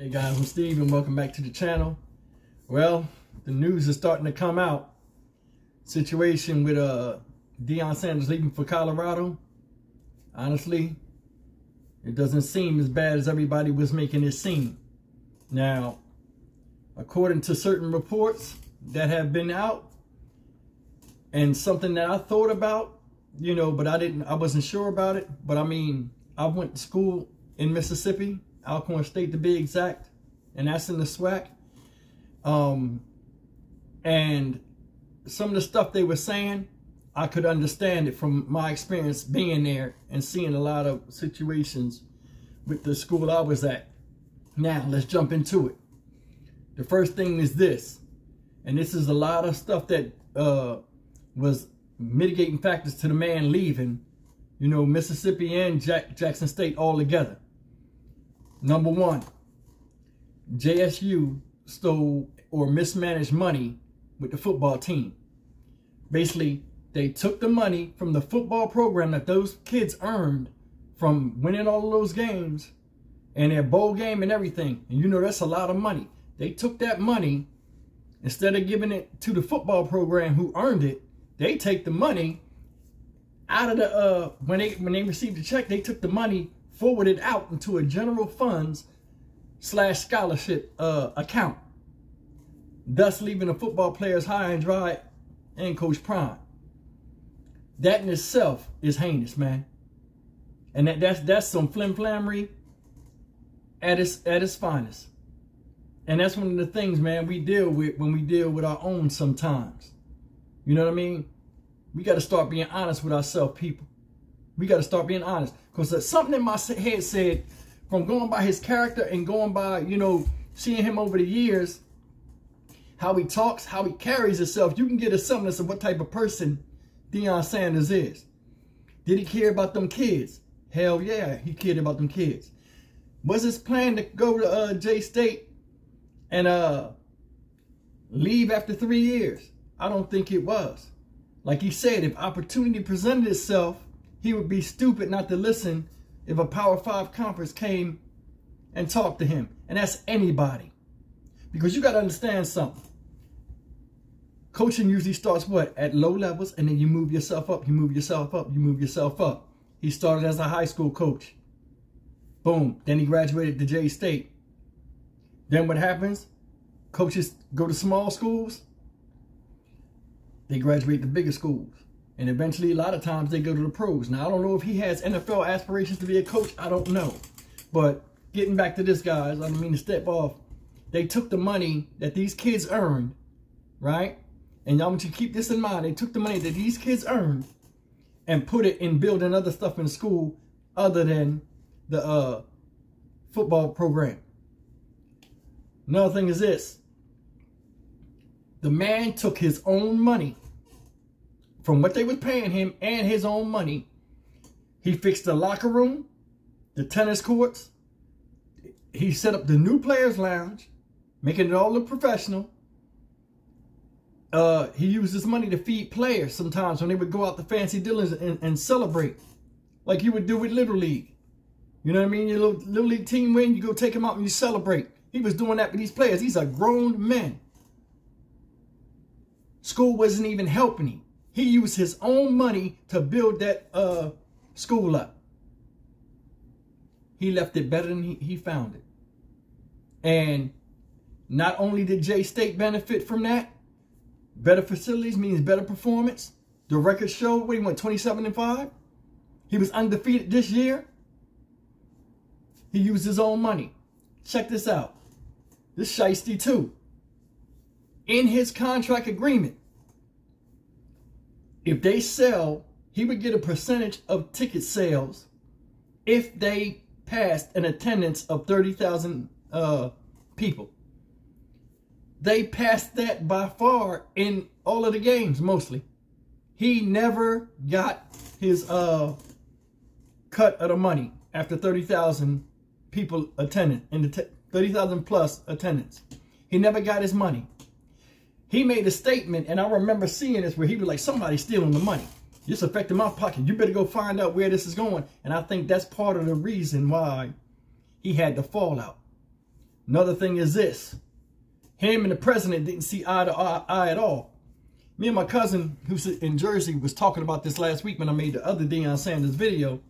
Hey guys, I'm Steve and welcome back to the channel. Well, the news is starting to come out. Situation with Deion Sanders leaving for Colorado. Honestly, it doesn't seem as bad as everybody was making it seem. Now, according to certain reports that have been out, and something that I thought about, you know, but I wasn't sure about it. But I mean, I went to school in Mississippi, Alcorn State to be exact, and that's in the SWAC. And some of the stuff they were saying, I could understand it from my experience being there and seeing a lot of situations with the school I was at. Now, let's jump into it. The first thing is this, and this is a lot of stuff that was mitigating factors to the man leaving, you know, Mississippi and Jackson State all together. Number one, JSU stole or mismanaged money with the football team. Basically, they took the money from the football program that those kids earned from winning all of those games and their bowl game and everything. And you know, that's a lot of money. They took that money, instead of giving it to the football program who earned it, they take the money out of the, when they received the check, they took the money, forwarded out into a general funds / scholarship account, thus leaving the football players high and dry and Coach Prime. That in itself is heinous, man. And that's some flim-flammery at its finest. And that's one of the things, man, we deal with when we deal with our own sometimes. You know what I mean? We got to start being honest with ourselves, people. We got to start being honest. Because something in my head said, from going by his character and going by, you know, seeing him over the years, how he talks, how he carries himself, you can get a semblance of what type of person Deion Sanders is. Did he care about them kids? Hell yeah, he cared about them kids. Was his plan to go to J-State and leave after 3 years? I don't think it was. Like he said, if opportunity presented itself, he would be stupid not to listen if a Power 5 conference came and talked to him. And that's anybody. Because you got to understand something. Coaching usually starts what? At low levels, and then you move yourself up, you move yourself up, you move yourself up. He started as a high school coach. Boom. Then he graduated to J-State. Then what happens? Coaches go to small schools. They graduate to bigger schools. And eventually, a lot of times, they go to the pros. Now, I don't know if he has NFL aspirations to be a coach. I don't know. But getting back to this, guys, I don't mean to step off. They took the money that these kids earned, right? And I want you to keep this in mind. They took the money that these kids earned and put it in building other stuff in school other than the football program. Another thing is this. The man took his own money from what they were paying him and his own money. He fixed the locker room, the tennis courts. He set up the new players lounge, making it all look professional. He used his money to feed players sometimes when they would go out to fancy dinners and celebrate, like you would do with Little League. You know what I mean? Your little league team win, you go take them out and you celebrate. He was doing that with these players. These are grown men. School wasn't even helping him. He used his own money to build that school up. He left it better than he found it. And not only did J-State benefit from that, better facilities means better performance. The record showed when he went 27-5. He was undefeated this year. He used his own money. Check this out. This shiesty too. In his contract agreement, if they sell, he would get a percentage of ticket sales if they passed an attendance of 30,000 people. They passed that by far in all of the games, mostly. He never got his cut of the money after 30,000 people attended, in the 30,000 plus attendance. He never got his money. He made a statement, and I remember seeing this, where he was like, somebody's stealing the money. This affected my pocket. You better go find out where this is going. And I think that's part of the reason why he had the fallout. Another thing is this. Him and the president didn't see eye to eye at all. Me and my cousin, who's in Jersey, was talking about this last week when I made the other Deion Sanders video.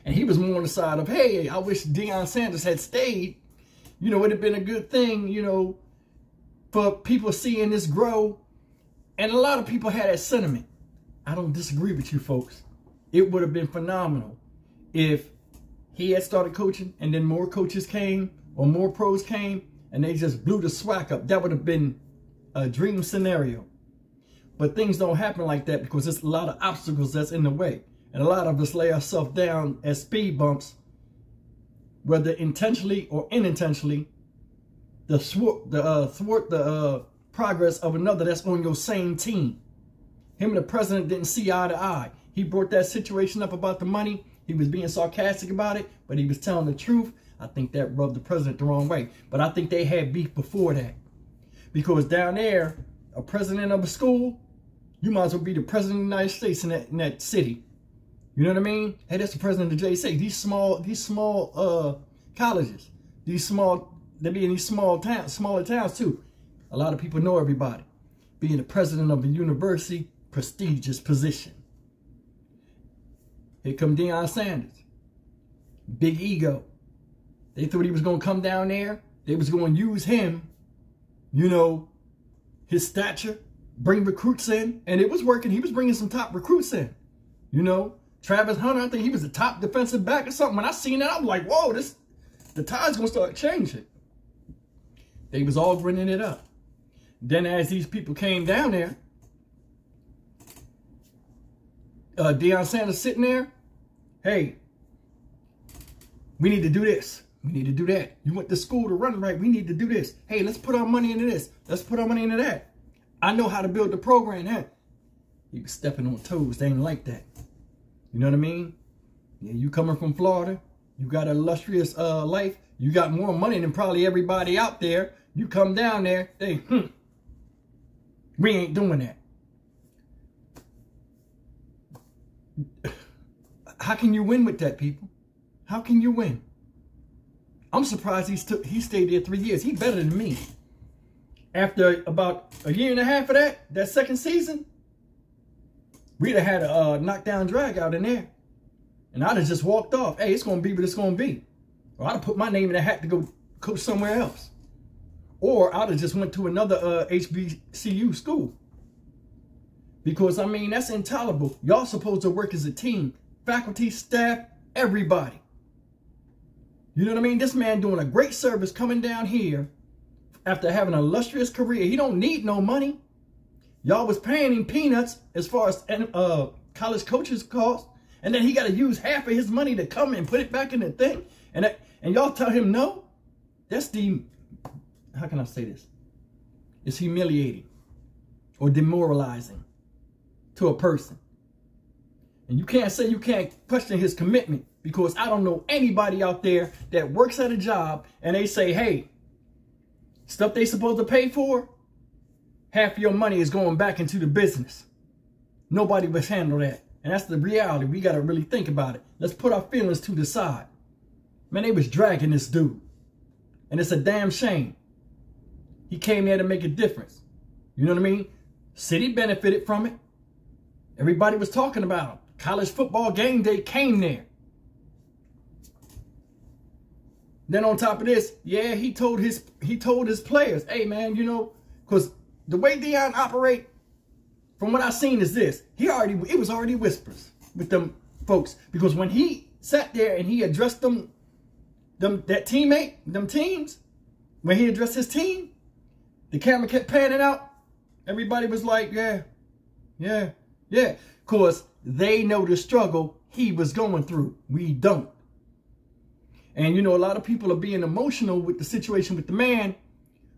And he was more on the side of, hey, I wish Deion Sanders had stayed. You know, it would have been a good thing, you know, for people seeing this grow. And a lot of people had that sentiment. I don't disagree with you folks. It would have been phenomenal if he had started coaching and then more coaches came or more pros came and they just blew the swag up. That would have been a dream scenario. But things don't happen like that because there's a lot of obstacles that's in the way. And a lot of us lay ourselves down as speed bumps, whether intentionally or unintentionally, to thwart the progress of another that's on your same team. Him and the president didn't see eye to eye. He brought that situation up about the money. He was being sarcastic about it, but he was telling the truth. I think that rubbed the president the wrong way. But I think they had beef before that. Because down there, a president of a school, you might as well be the president of the United States in that city. You know what I mean? Hey, that's the president of the JSA. These small colleges, they be in these smaller towns too. A lot of people know everybody. Being the president of a university, prestigious position. Here come Deion Sanders. Big ego. They thought he was going to come down there. They was going to use him, you know, his stature, bring recruits in. And it was working. He was bringing some top recruits in, you know. Travis Hunter, I think he was the top defensive back or something. When I seen that, I'm like, whoa, the tide's going to start changing. They was all grinning it up. Then as these people came down there, Deion Sanders sitting there, hey, we need to do this. We need to do that. You went to school to run right. We need to do this. Hey, let's put our money into this. Let's put our money into that. I know how to build the program. Hey, he was stepping on toes. They ain't like that. You know what I mean? Yeah, you coming from Florida, you got an illustrious life. You got more money than probably everybody out there. You come down there, they, we ain't doing that. How can you win with that, people? How can you win? I'm surprised he stayed there 3 years. He better than me. After about a year and a half of that second season, we'd have had a knockdown drag out in there. And I'd have just walked off. Hey, it's going to be what it's going to be. Or I'd have put my name in the hat to go coach somewhere else. Or I'd have just went to another HBCU school. Because, I mean, that's intolerable. Y'all supposed to work as a team. Faculty, staff, everybody. You know what I mean? This man doing a great service coming down here after having an illustrious career. He don't need no money. Y'all was paying him peanuts as far as college coaches cost. And then he got to use half of his money to come and put it back in the thing. And y'all tell him no? That's how can I say this? It's humiliating or demoralizing to a person. And you can't say you can't question his commitment, because I don't know anybody out there that works at a job and they say, hey, stuff they supposed to pay for, half of your money is going back into the business. Nobody would handle that. And that's the reality. We got to really think about it. Let's put our feelings to the side. Man, they was dragging this dude. And it's a damn shame. He came there to make a difference. You know what I mean? City benefited from it. Everybody was talking about him. College football game day came there. Then on top of this, yeah, he told his players, hey man, you know, because the way Deion operate, from what I've seen is this. It was already whispers with them folks. Because when he sat there and he addressed them teams, when he addressed his team, the camera kept panning out. Everybody was like, yeah. Because they know the struggle he was going through. We don't. And, you know, a lot of people are being emotional with the situation with the man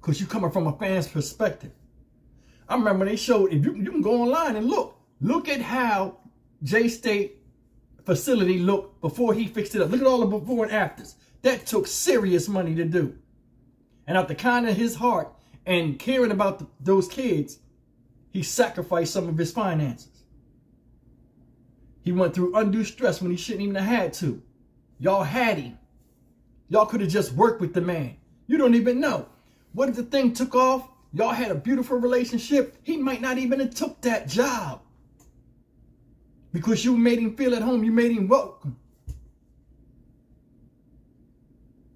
because you're coming from a fan's perspective. I remember when they showed, if you can go online and look at how J-State facility looked before he fixed it up. Look at all the before and afters. That took serious money to do. And out the kindness of his heart and caring about those kids, he sacrificed some of his finances. He went through undue stress when he shouldn't even have had to. Y'all had him. Y'all could have just worked with the man. You don't even know. What if the thing took off? Y'all had a beautiful relationship. He might not even have took that job. Because you made him feel at home. You made him welcome.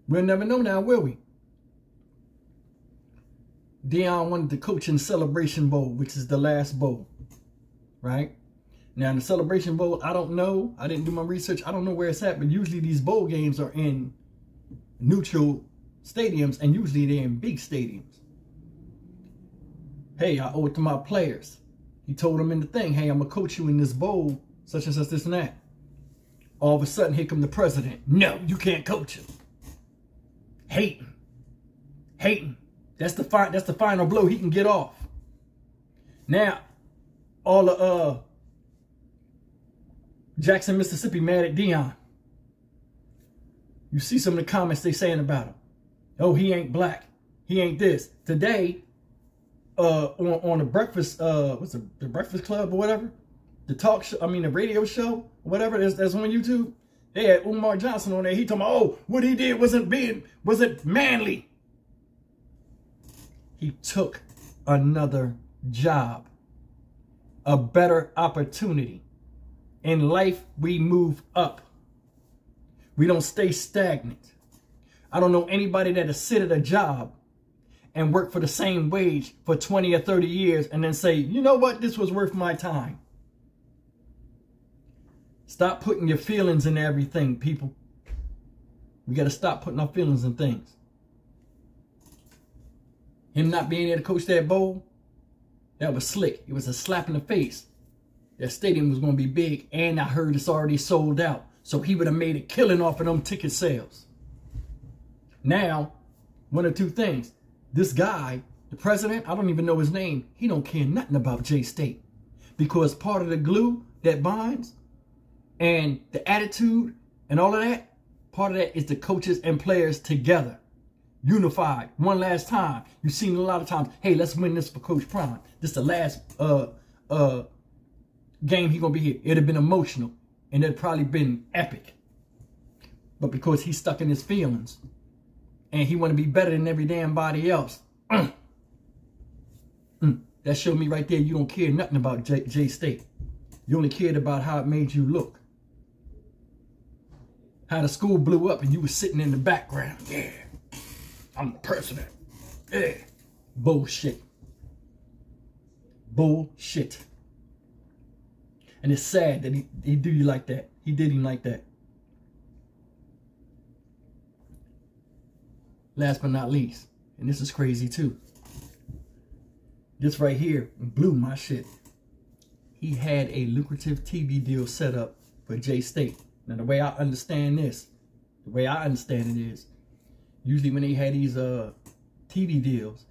We'll never know now, will we? Deion wanted to coach in Celebration Bowl, which is the last bowl. Right? Now, in the Celebration Bowl, I don't know. I didn't do my research. I don't know where it's at. But usually these bowl games are in neutral stadiums. And usually they're in big stadiums. Hey, I owe it to my players. He told them in the thing, hey, I'm going to coach you in this bowl, such and such, this and that. All of a sudden, here come the president. No, you can't coach him. Hating. Hating. That's the final blow he can get off. Now, all the Jackson, Mississippi mad at Deion. You see some of the comments they saying about him. Oh, he ain't black. He ain't this. Today, on the breakfast, what's the Breakfast Club or whatever? The talk show, the radio show, or whatever, that's on YouTube. They had Umar Johnson on there. He told me, oh, what he did wasn't manly. He took another job, a better opportunity. In life, we move up. We don't stay stagnant. I don't know anybody that'll sit at a job and work for the same wage for 20 or 30 years and then say, you know what, this was worth my time. Stop putting your feelings in everything, people. We got to stop putting our feelings in things. Him not being able to coach that bowl, that was slick. It was a slap in the face. That stadium was going to be big, and I heard it's already sold out. So he would have made a killing off of them ticket sales. Now, one of two things. This guy, the president, I don't even know his name. He don't care nothing about J-State. Because part of the glue that binds and the attitude and all of that, part of that is the coaches and players together. Unified. One last time. You've seen a lot of times, hey, let's win this for Coach Prime. This is the last game he's going to be here. It'd have been emotional. And it'd probably been epic. But because he's stuck in his feelings. And he want to be better than every damn body else. That showed me right there you don't care nothing about J-State. You only cared about how it made you look. How the school blew up and you were sitting in the background. Yeah, I'm the president. Yeah. Bullshit. Bullshit. And it's sad that he do you like that. He did him like that. Last but not least, and this is crazy too. This right here blew my shit. He had a lucrative TV deal set up for J-State. Now the way I understand this, is, usually when they had these TV deals,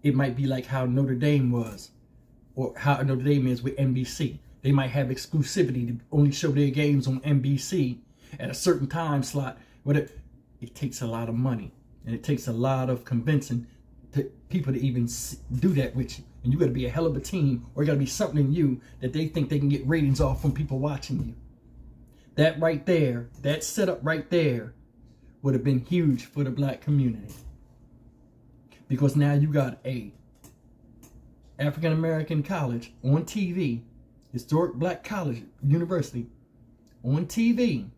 it might be like how Notre Dame was, or how Notre Dame is with NBC. They might have exclusivity to only show their games on NBC at a certain time slot. But it takes a lot of money. And it takes a lot of convincing people to even do that with you. And you got to be a hell of a team, or you got to be something in you that they think they can get ratings off from people watching you. That right there, that setup right there would have been huge for the black community. Because now you got a African-American college on TV, historic black college, university, on TV,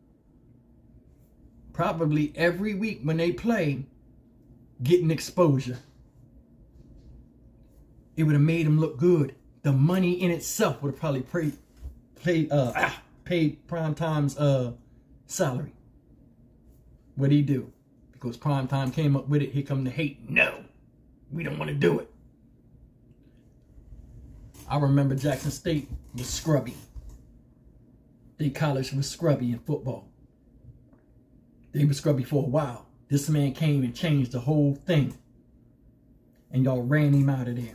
probably every week when they play, getting exposure. It would have made them look good. The money in itself would have probably paid Primetime's salary. What'd he do? Because Primetime came up with it, here come the hate. No, we don't want to do it. I remember Jackson State was scrubby. Their college was scrubby in football. They were scrubby for a while. This man came and changed the whole thing. And y'all ran him out of there.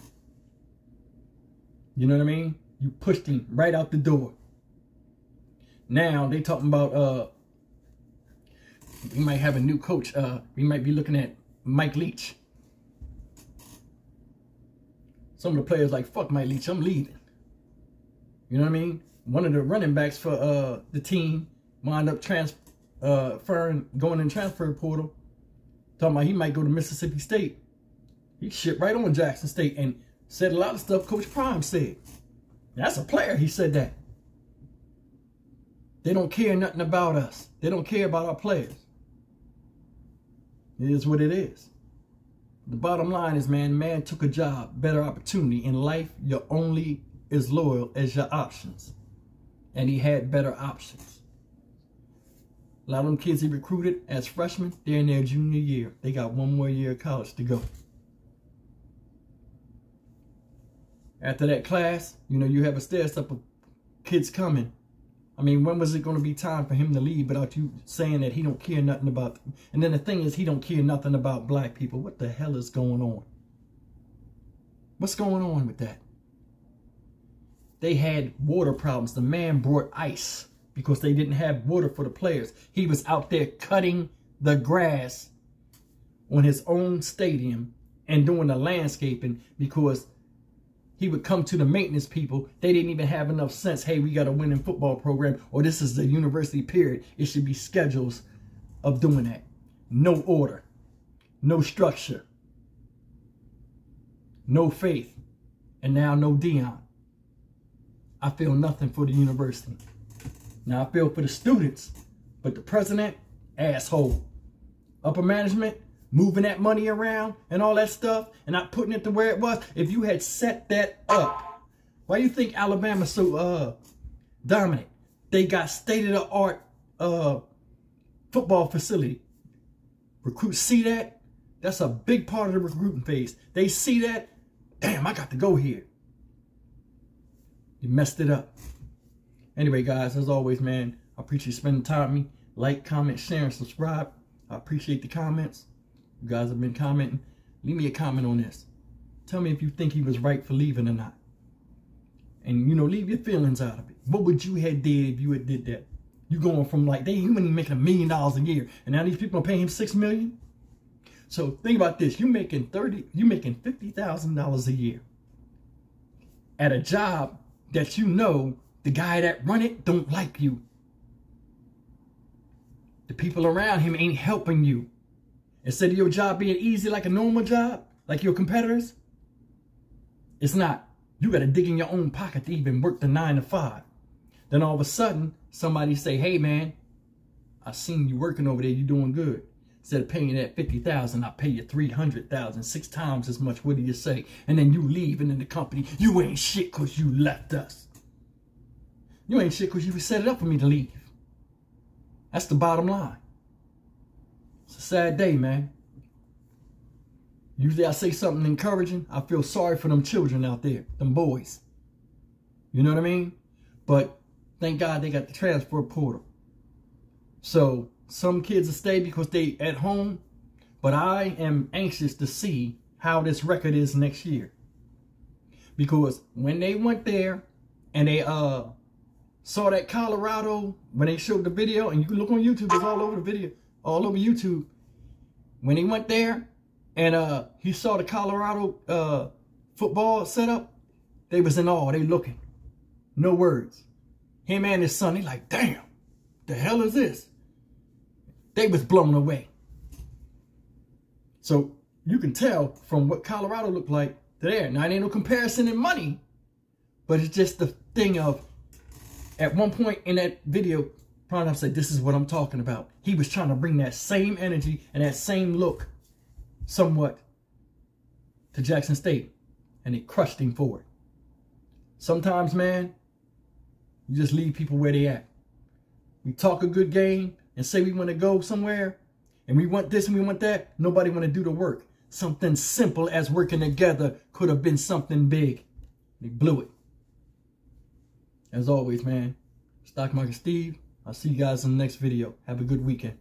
You know what I mean? You pushed him right out the door. Now they talking about we might have a new coach. We might be looking at Mike Leach. Some of the players like, fuck Mike Leach, I'm leaving. You know what I mean? One of the running backs for the team wound up going in transfer portal. Talking about he might go to Mississippi State. He shit right on Jackson State and said a lot of stuff Coach Prime said. That's a player, he said that. They don't care nothing about us. They don't care about our players. It is what it is. The bottom line is, man took a job, better opportunity. In life, you're only as loyal as your options. And he had better options. A lot of them kids he recruited as freshmen, they're in their junior year. They got one more year of college to go. After that class, you know, you have a stair-step of kids coming. I mean, when was it going to be time for him to leave without you saying that he don't care nothing about them? And then the thing is, he don't care nothing about black people. What the hell is going on? What's going on with that? They had water problems. The man brought ice because they didn't have water for the players. He was out there cutting the grass on his own stadium and doing the landscaping because he would come to the maintenance people. They didn't even have enough sense. Hey, we got a winning football program, or this is the university period. It should be schedules of doing that. No order, no structure, no faith, and now no Deion. I feel nothing for the university. Now I feel for the students, but the president, asshole. Upper management, moving that money around and all that stuff and not putting it to where it was. If you had set that up, why do you think Alabama's so dominant? They got state-of-the-art football facility. Recruits see that. That's a big part of the recruiting phase. They see that. Damn, I got to go here. You messed it up. Anyway, guys, as always, man, I appreciate you spending time with me. Like, comment, share, and subscribe. I appreciate the comments. You guys have been commenting. Leave me a comment on this. Tell me if you think he was right for leaving or not. And, you know, leave your feelings out of it. What would you have did if you had did that? You going from like, he wasn't even making $1 million a year. And now these people are paying him $6 million? So think about this. You're making $50,000 a year at a job that you know the guy that run it don't like you. The people around him ain't helping you. Instead of your job being easy like a normal job, like your competitors, it's not. You got to dig in your own pocket to even work the 9 to 5. Then all of a sudden, somebody say, hey, man, I seen you working over there. You doing good. Instead of paying that $50,000, I pay you $300,000, 6 times as much. What do you say? And then you leave, and in the company, you ain't shit because you left us. You ain't shit because you set it up for me to leave. That's the bottom line. It's a sad day, man. Usually I say something encouraging. I feel sorry for them children out there, them boys. You know what I mean? But thank God they got the transfer portal. So some kids will stay because they at home. But I am anxious to see how this record is next year. Because when they went there and they saw that Colorado, when they showed the video, and you can look on YouTube, it's all over the video, all over YouTube. When he went there and he saw the Colorado football setup, they was in awe. They looking. No words. Him and his son, they like, damn, the hell is this? They was blown away. So you can tell from what Colorado looked like to there. Now, it ain't no comparison in money, but it's just the thing of, at one point in that video, Prime said, this is what I'm talking about. He was trying to bring that same energy and that same look somewhat to Jackson State. And it crushed him for it. Sometimes, man, you just leave people where they at. We talk a good game and say we want to go somewhere and we want this and we want that. Nobody want to do the work. Something simple as working together could have been something big. They blew it. As always, man, Stock Market Steve. I'll see you guys in the next video. Have a good weekend.